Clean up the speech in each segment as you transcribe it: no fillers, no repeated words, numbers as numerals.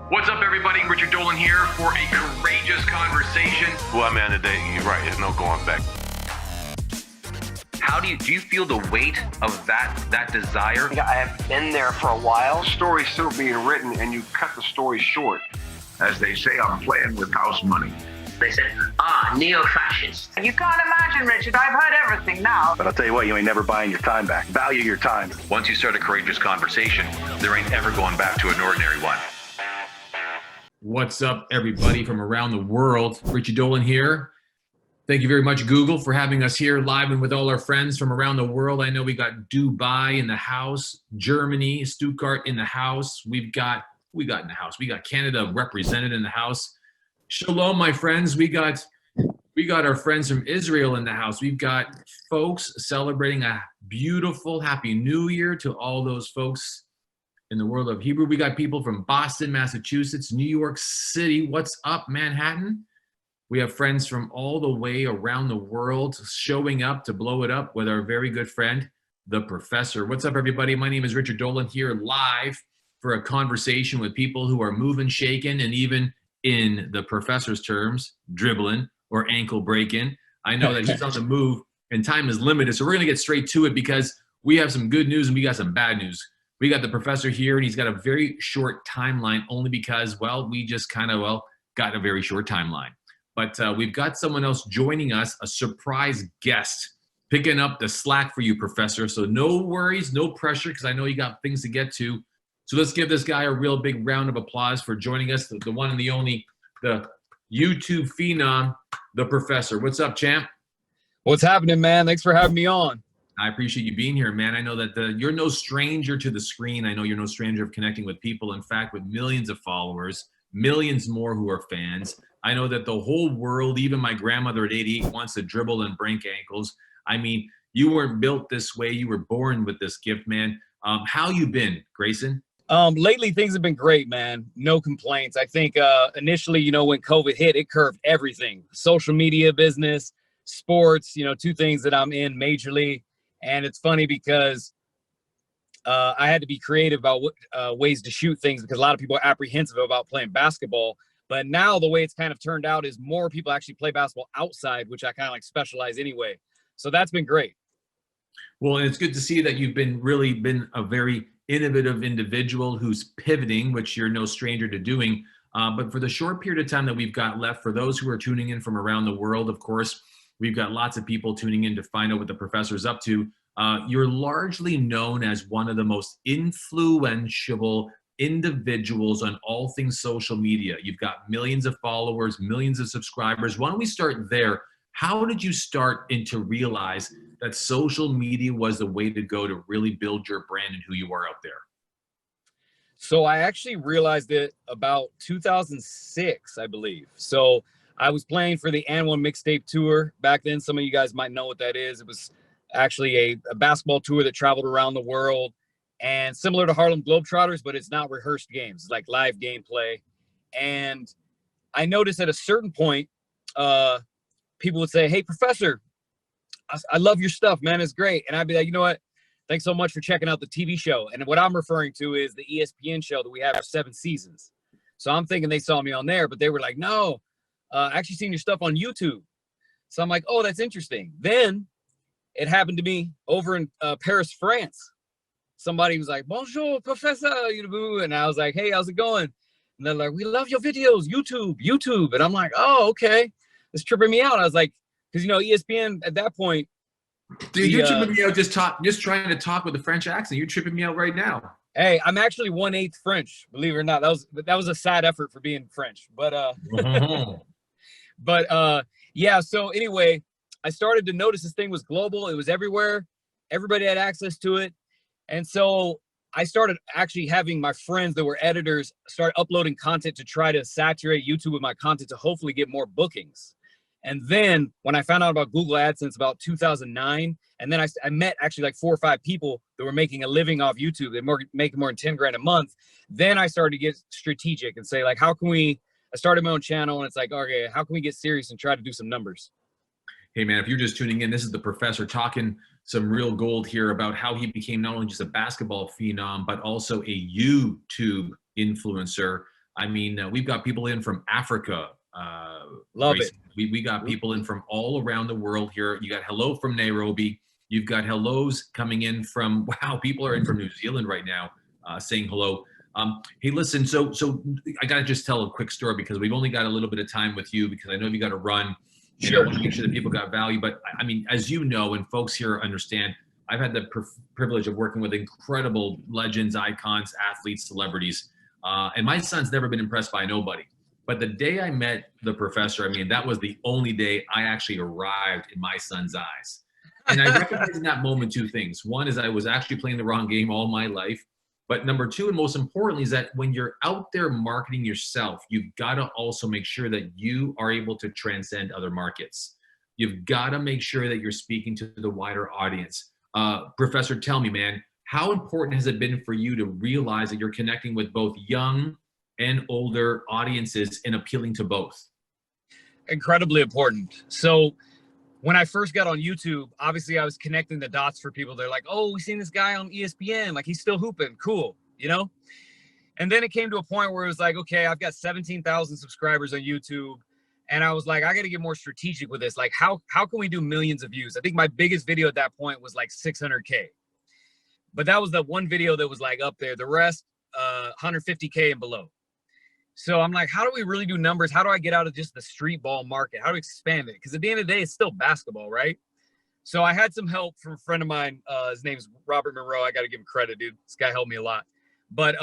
What's up, everybody? Richard Dolan here for a courageous conversation. Well, man, today you're right. There's no going back. How do you feel the weight of that desire? I have been there for a while. The story's still being written, and you cut the story short. As they say, I'm playing with house money. They said, neo-fascist. You can't imagine, Richard. I've heard everything now. But I'll tell you what, you ain't never buying your time back. Value your time. Once you start a courageous conversation, there ain't ever going back to an ordinary one. What's up, everybody from around the world? Richard Dolan here. Thank you very much, Google, for having us here live and with all our friends from around the world. I know we got Dubai in the house, Germany, Stuttgart in the house. We got in the house. We got Canada represented in the house. Shalom, my friends. We got our friends from Israel in the house. We've got folks celebrating a beautiful Happy New Year to all those folks in the world of Hebrew. We got people from Boston, Massachusetts, New York City. What's up, Manhattan? We have friends from all the way around the world showing up to blow it up with our very good friend, the Professor. What's up, everybody? My name is Richard Dolan here live for a conversation with people who are moving, shaking, and even in the Professor's terms, dribbling or ankle breaking. I know that he's on the move and time is limited, so we're going to get straight to it because we have some good news and we got some bad news. We got the Professor here, and he's got a very short timeline only because, well, we just kind of, got a very short timeline. But we've got someone else joining us, a surprise guest, picking up the slack for you, Professor. So no worries, no pressure, because I know you got things to get to. So let's give this guy a real big round of applause for joining us, the one and the only, the YouTube phenom, the Professor. What's up, champ? What's happening, man? Thanks for having me on. I appreciate you being here, man. I know that you're no stranger to the screen. I know you're no stranger of connecting with people. In fact, with millions of followers, millions more who are fans. I know that the whole world, even my grandmother at 88, wants to dribble and break ankles. I mean, you weren't built this way. You were born with this gift, man. How you been, Grayson? Lately, things have been great, man. No complaints. I think initially, when COVID hit, it curved everything. Social media, business, sports, two things that I'm in majorly. And it's funny because I had to be creative about ways to shoot things because a lot of people are apprehensive about playing basketball. But now the way it's kind of turned out is more people actually play basketball outside, which I kind of like specialize anyway. So that's been great. Well, and it's good to see that you've really been a very innovative individual who's pivoting, which you're no stranger to doing. But for the short period of time that we've got left, for those who are tuning in from around the world, of course, we've got lots of people tuning in to find out what the Professor's up to. You're largely known as one of the most influential individuals on all things social media. You've got millions of followers, millions of subscribers. Why don't we start there? How did you start to realize that social media was the way to go to really build your brand and who you are out there? So I actually realized it about 2006, I believe. So I was playing for the And One Mixtape Tour. Back then, some of you guys might know what that is. It was actually a basketball tour that traveled around the world. And similar to Harlem Globetrotters, but it's not rehearsed games. It's like live gameplay. And I noticed at a certain point, people would say, "Hey, Professor, I love your stuff, man. It's great." And I'd be like, "You know what? Thanks so much for checking out the TV show." And what I'm referring to is the ESPN show that we have for 7 seasons. So I'm thinking they saw me on there, but they were like, "No, I actually seen your stuff on YouTube." So I'm like, "Oh, that's interesting." Then it happened to me over in Paris, France. Somebody was like, "Bonjour, Professor," and I was like, "Hey, how's it going?" And they're like, "We love your videos, YouTube." And I'm like, "Oh, okay." It's tripping me out. I was like, because ESPN at that point. Dude, you're tripping me out just trying to talk with a French accent. You're tripping me out right now. Hey, I'm actually 1/8 French, believe it or not. That was a sad effort for being French. But yeah, so anyway, I started to notice this thing was global. It was everywhere. Everybody had access to it. And so I started actually having my friends that were editors start uploading content to try to saturate YouTube with my content to hopefully get more bookings. And then when I found out about Google AdSense about 2009, and then I met actually like 4 or 5 people that were making a living off YouTube. They're making more than 10 grand a month. Then I started to get strategic and say, like, I started my own channel, and it's like, okay, how can we get serious and try to do some numbers? Hey, man, if you're just tuning in, this is the Professor talking some real gold here about how he became not only just a basketball phenom, but also a YouTube influencer. I mean, we've got people in from Africa. Love Grayson. it. We got people in from all around the world here. You got hello from Nairobi. You've got hellos coming in from, wow, people are in from New Zealand right now saying hello. Hey, listen, so I got to just tell a quick story because we've only got a little bit of time with you because I know you got to run. And I want to make sure that people got value. But I mean, as you know, and folks here understand, I've had the privilege of working with incredible legends, icons, athletes, celebrities. And my son's never been impressed by nobody. But the day I met the professor, I mean, that was the only day I actually arrived in my son's eyes. And I recognized in that moment two things. One is I was actually playing the wrong game all my life. But number two, and most importantly, is that when you're out there marketing yourself, you've got to also make sure that you are able to transcend other markets. You've got to make sure that you're speaking to the wider audience. Professor, tell me, man, how important has it been for you to realize that you're connecting with both young and older audiences and appealing to both? Incredibly important. So when I first got on YouTube, obviously I was connecting the dots for people. They're like, oh, we seen this guy on ESPN. Like, he's still hooping. Cool. You know? And then it came to a point where it was like, okay, I've got 17,000 subscribers on YouTube. And I was like, I got to get more strategic with this. Like, how can we do millions of views? I think my biggest video at that point was like 600K. But that was the one video that was like up there. The rest, 150K and below. So I'm like, how do we really do numbers? How do I get out of just the street ball market? How do we expand it? Because at the end of the day, it's still basketball, right? So I had some help from a friend of mine. His name's Robert Monroe. I got to give him credit, dude. This guy helped me a lot. But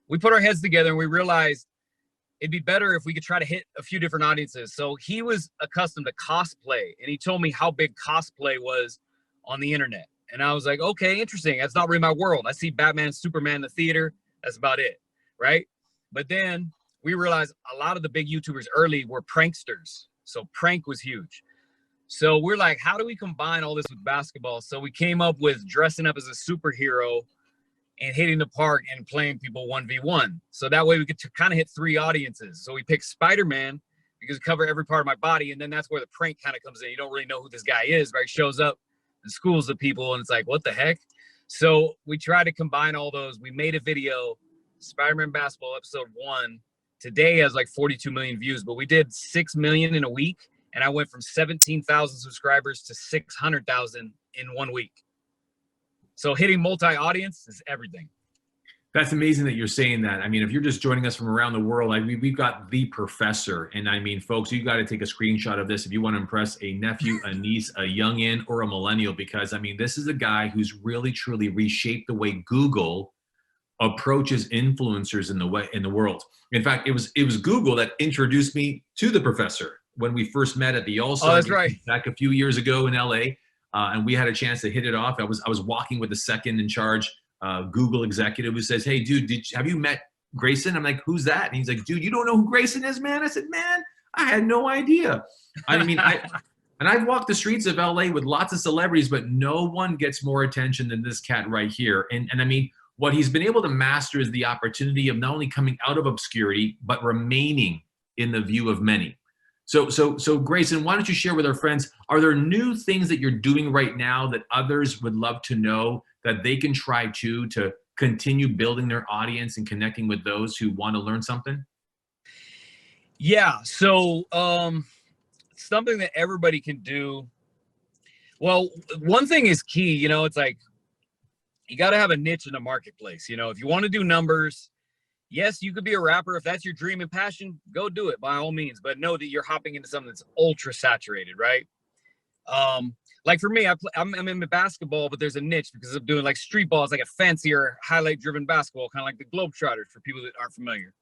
we put our heads together and we realized it'd be better if we could try to hit a few different audiences. So he was accustomed to cosplay, and he told me how big cosplay was on the internet. And I was like, okay, interesting. That's not really my world. I see Batman, Superman in the theater. That's about it, right? But then we realized a lot of the big YouTubers early were pranksters. So prank was huge. So we're like, how do we combine all this with basketball? So we came up with dressing up as a superhero and hitting the park and playing people 1v1. So that way we could kind of hit three audiences. So we picked Spider-Man because it covered every part of my body. And then that's where the prank kind of comes in. You don't really know who this guy is, right? He shows up in schools of people and it's like, what the heck? So we tried to combine all those. We made a video, Spider-Man Basketball episode 1. Today has like 42 million views, but we did 6 million in a week. And I went from 17,000 subscribers to 600,000 in 1 week. So hitting multi-audience is everything. That's amazing that you're saying that. I mean, if you're just joining us from around the world, we've got the professor. And I mean, folks, you got to take a screenshot of this if you want to impress a nephew, a niece, a youngin, or a millennial, because I mean, this is a guy who's really, truly reshaped the way Google approaches influencers in the world. In fact, it was Google that introduced me to the professor when we first met at the All-Star. Oh, that's right. Back a few years ago in LA. And we had a chance to hit it off. I was walking with the second in charge Google executive who says, hey, dude, have you met Grayson? I'm like, who's that? And he's like, dude, you don't know who Grayson is, man? I said, man, I had no idea. I mean, I've walked the streets of LA with lots of celebrities, but no one gets more attention than this cat right here. And I mean, what he's been able to master is the opportunity of not only coming out of obscurity, but remaining in the view of many. So Grayson, why don't you share with our friends, are there new things that you're doing right now that others would love to know that they can try to continue building their audience and connecting with those who want to learn something? Yeah. So something that everybody can do. Well, one thing is key, you know, it's like, you got to have a niche in the marketplace. You know, if you want to do numbers, yes, you could be a rapper. If that's your dream and passion, go do it by all means. But know that you're hopping into something that's ultra saturated, right? Like for me, I'm in basketball, but there's a niche because I'm doing like street ball. It's like a fancier, highlight-driven basketball, kind of like the Globetrotters for people that aren't familiar.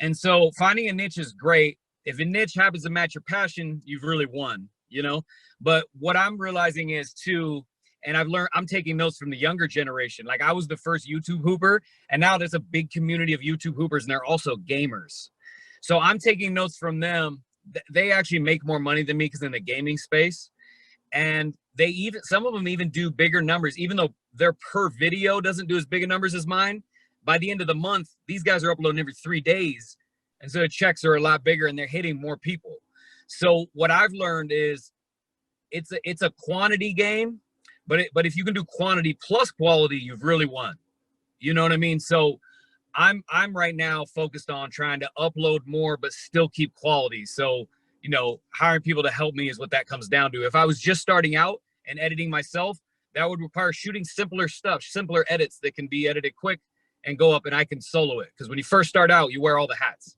And so finding a niche is great. If a niche happens to match your passion, you've really won, you know? But what I'm realizing is too, and I'm taking notes from the younger generation. Like I was the first YouTube hooper, and now there's a big community of YouTube hoopers, and they're also gamers. So I'm taking notes from them. They actually make more money than me because in the gaming space, and some of them even do bigger numbers, even though their per video doesn't do as big a numbers as mine. By the end of the month, these guys are uploading every 3 days, and so the checks are a lot bigger, and they're hitting more people. So what I've learned is it's a quantity game. But if you can do quantity plus quality, you've really won. You know what I mean? So I'm right now focused on trying to upload more, but still keep quality. So, you know, hiring people to help me is what that comes down to. If I was just starting out and editing myself, that would require shooting simpler stuff, simpler edits that can be edited quick and go up, and I can solo it. Because when you first start out, you wear all the hats.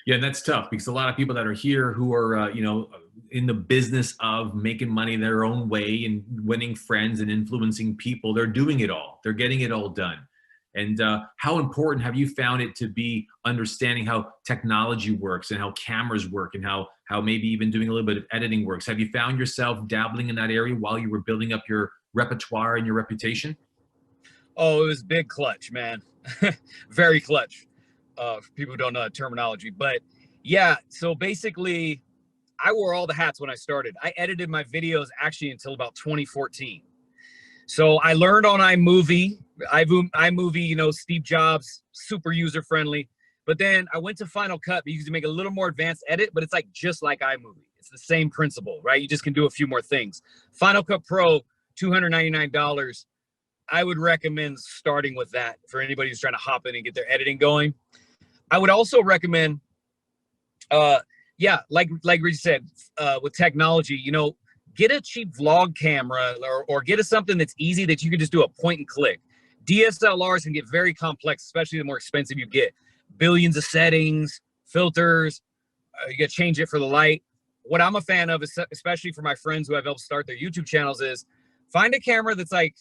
Yeah, and that's tough because a lot of people that are here who are, you know, in the business of making money their own way and winning friends and influencing people, they're doing it all. They're getting it all done. And how important have you found it to be understanding how technology works and how cameras work and how maybe even doing a little bit of editing works? Have you found yourself dabbling in that area while you were building up your repertoire and your reputation? Oh, it was big clutch, man. Very clutch. For people who don't know the terminology. But yeah, so basically, I wore all the hats when I started. I edited my videos actually until about 2014. So I learned on iMovie, you know, Steve Jobs, super user-friendly. But then I went to Final Cut because you can make a little more advanced edit, but it's like just like iMovie. It's the same principle, right? You just can do a few more things. Final Cut Pro, $299. I would recommend starting with that for anybody who's trying to hop in and get their editing going. I would also recommend, yeah, like Rich said, with technology, you know, get a cheap vlog camera or get something that's easy that you can just do a point and click. DSLRs can get very complex, especially the more expensive you get. Billions of settings, filters, you got to change it for the light. What I'm a fan of, especially for my friends who I've helped start their YouTube channels, is find a camera that's like,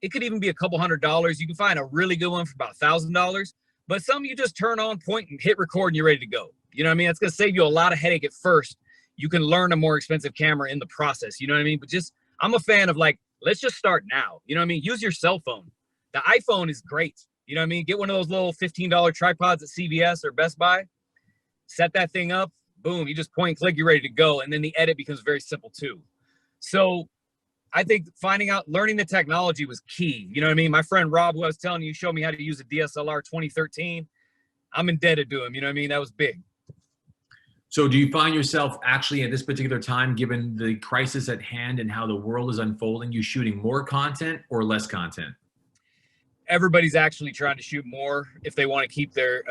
it could even be a couple $100s. You can find a really good one for about $1,000, but some you just turn on, point, and hit record, and you're ready to go. You know what I mean? It's going to save you a lot of headache at first. You can learn a more expensive camera in the process. You know what I mean? But just, I'm a fan of like, let's just start now. You know what I mean? Use your cell phone. The iPhone is great. You know what I mean? Get one of those little $15 tripods at CVS or Best Buy. Set that thing up. Boom. You just point and click. You're ready to go. And then the edit becomes very simple too. So I think learning the technology was key. You know what I mean? My friend Rob, who I was telling you, showed me how to use a DSLR 2013. I'm indebted to him. You know what I mean? That was big. So do you find yourself actually at this particular time, given the crisis at hand and how the world is unfolding, you shooting more content or less content? Everybody's actually trying to shoot more if they want to keep their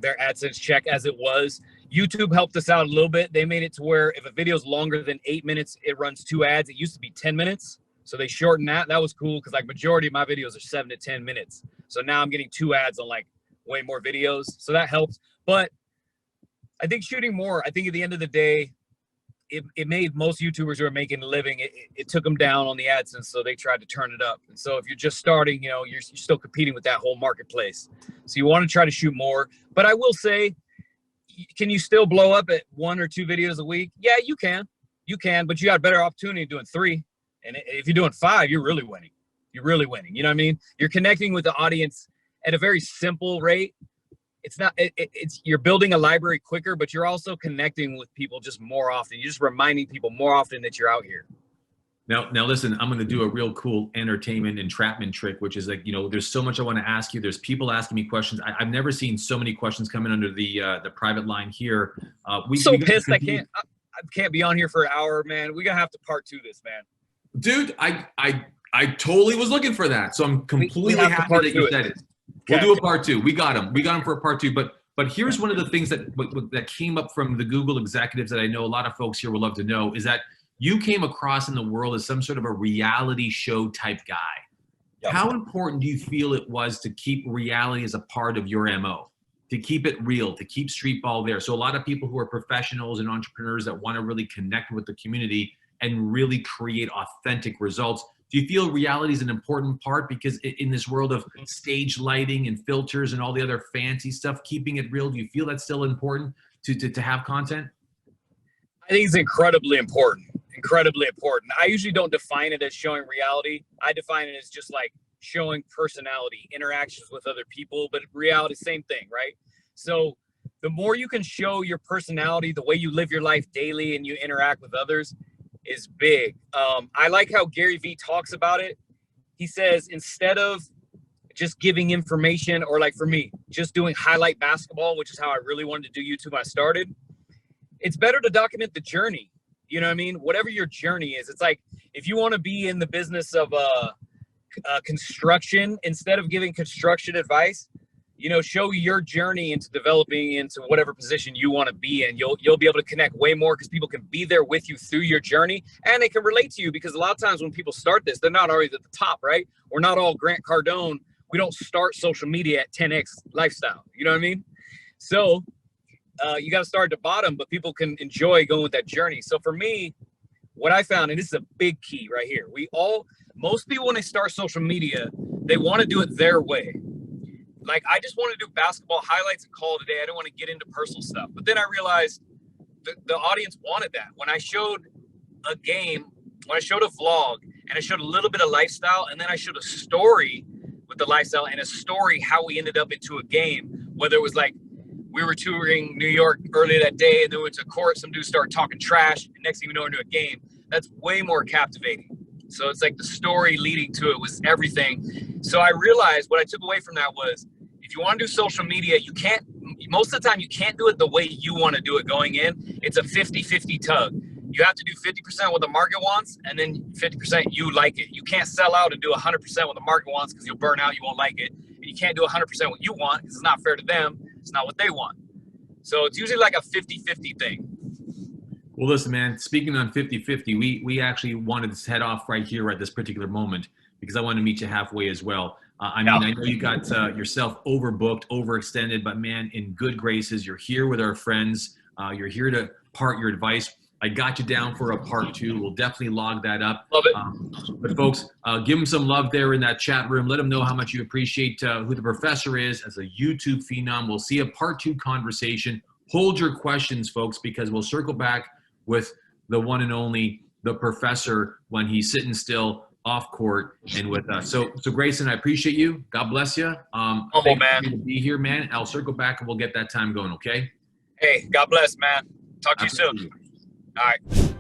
AdSense check as it was. YouTube helped us out a little bit. They made it to where if a video is longer than 8 minutes, it runs 2 ads. It used to be 10 minutes. So they shortened that. That was cool because like majority of my videos are 7 to 10 minutes. So now I'm getting 2 ads on like way more videos. So that helps. But I think shooting more, I think at the end of the day, it made most YouTubers who are making a living, it took them down on the AdSense, so they tried to turn it up. And so if you're just starting, you know, you're still competing with that whole marketplace. So you want to try to shoot more. But I will say, can you still blow up at 1 or 2 videos a week? Yeah, you can. You can, but you got a better opportunity doing 3. And if you're doing 5, you're really winning. You're really winning. You know what I mean? You're connecting with the audience at a very simple rate. It's not, it's you're building a library quicker, but you're also connecting with people just more often. You're just reminding people more often that you're out here. Now listen, I'm going to do a real cool entertainment entrapment trick, which is like, you know, there's so much I want to ask you. There's people asking me questions. I've never seen so many questions come in under the private line here. So pissed I can't be on here for an hour, man. We're going to have to part 2 this, man. Dude, I totally was looking for that. So I'm completely happy that you said it. We'll do a part 2. We got him. We got him for a part 2. But here's one of the things that came up from the Google executives that I know a lot of folks here will love to know is that you came across in the world as some sort of a reality show type guy. Yep. How important do you feel it was to keep reality as a part of your MO? To keep it real, to keep streetball there? So a lot of people who are professionals and entrepreneurs that want to really connect with the community and really create authentic results. Do you feel reality is an important part? Because in this world of stage lighting and filters and all the other fancy stuff, keeping it real, do you feel that's still important to have content? I think it's incredibly important. Incredibly important. I usually don't define it as showing reality. I define it as just like showing personality, interactions with other people, but reality, same thing, right? So the more you can show your personality, the way you live your life daily and you interact with others, is big. I like how Gary Vee talks about it. He says, instead of just giving information, or like for me, just doing highlight basketball, which is how I really wanted to do YouTube when I started, it's better to document the journey. You know what I mean? Whatever your journey is. It's like, if you want to be in the business of construction, instead of giving construction advice, show your journey into developing into whatever position you want to be in. You'll be able to connect way more because people can be there with you through your journey, and they can relate to you, because a lot of times when people start this, they're not always at the top, right? We're not all Grant Cardone. We don't start social media at 10x lifestyle. You know what I mean? So you got to start at the bottom, but people can enjoy going with that journey. So for me, what I found, and this is a big key right here, most people, when they start social media, they want to do it their way. Like, I just want to do basketball highlights and call it a day. I don't want to get into personal stuff. But then I realized the audience wanted that. When I showed a game, when I showed a vlog, and I showed a little bit of lifestyle, and then I showed a story with the lifestyle and a story how we ended up into a game, whether it was like we were touring New York earlier that day, and then we went to court, some dudes started talking trash, and next thing you know, we're into a game. That's way more captivating. So it's like the story leading to it was everything. So I realized what I took away from that was, if you want to do social media, most of the time you can't do it the way you want to do it going in. It's a 50-50 tug. You have to do 50% what the market wants, and then 50% you like it. You can't sell out and do 100% what the market wants, because you'll burn out, you won't like it. And you can't do 100% what you want, because it's not fair to them. It's not what they want. So it's usually like a 50-50 thing. Well, listen, man, speaking on 50-50, we actually wanted to head off right here at this particular moment, because I wanted to meet you halfway as well. I know you got yourself overbooked, overextended, but man, in good graces, you're here with our friends. You're here to part your advice. I got you down for a part 2. We'll definitely log that up. Love it. But folks, give them some love there in that chat room. Let them know how much you appreciate who the professor is as a YouTube phenom. We'll see a part 2 conversation. Hold your questions, folks, because we'll circle back with the one and only, the professor, when he's sitting still off court and with us. So Grayson, I appreciate you. God bless you. Humble, man. You to be here, man. I'll circle back and we'll get that time going, okay? Hey, God bless, man. Talk to you soon. All right.